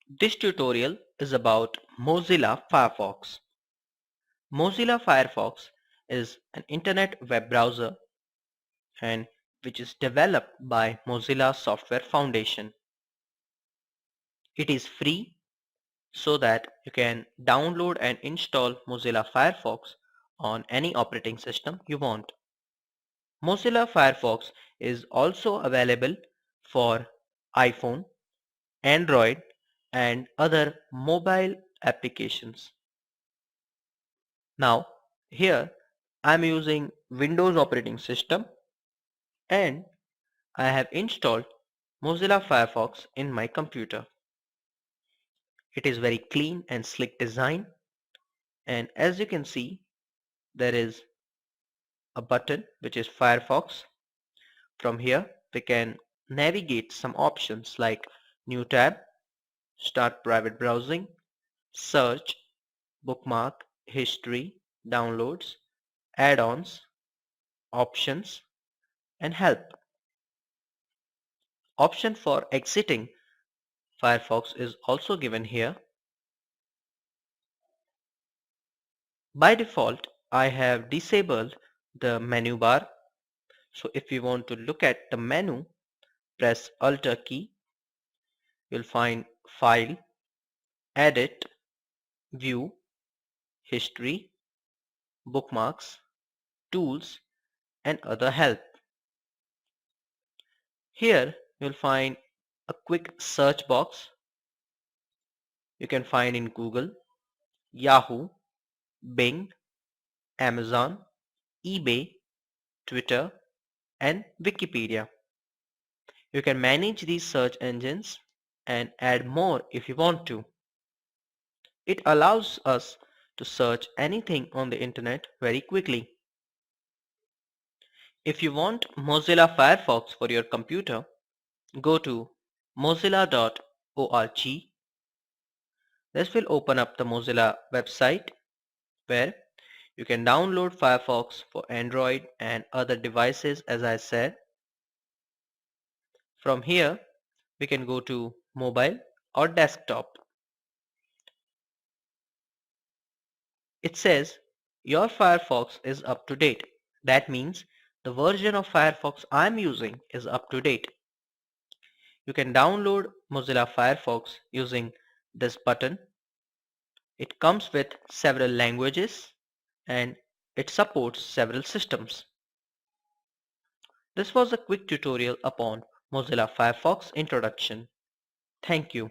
This tutorial is about Mozilla Firefox. Mozilla Firefox is an internet web browser and which is developed by Mozilla Software Foundation. It is free so that you can download and install Mozilla Firefox on any operating system you want. Mozilla Firefox is also available for iPhone, Android and other mobile applications. Now here I'm using Windows operating system and I have installed Mozilla Firefox in my computer. It is very clean and slick design, and as you can see there is a button which is Firefox. From here we can navigate some options like New tab, Start private browsing, Search, Bookmark, History, Downloads, Add-ons, Options and Help. Option for exiting Firefox is also given here. By default, I have disabled the menu bar. So if you want to look at the menu, press Alt key. You'll find File, Edit, View, History, Bookmarks, Tools and other help. Here you'll find a quick search box. You can find in Google, Yahoo, Bing, Amazon, eBay, Twitter and Wikipedia. You can manage these search engines and add more if you want to. It allows us to search anything on the internet very quickly. If you want Mozilla Firefox for your computer, go to mozilla.org. This will open up the Mozilla website where you can download Firefox for Android and other devices as I said. From here we can go to mobile or desktop. It says your Firefox is up to date. That means the version of Firefox I'm using is up to date. You can download Mozilla Firefox using this button. It comes with several languages and it supports several systems. This was a quick tutorial upon Mozilla Firefox introduction. Thank you.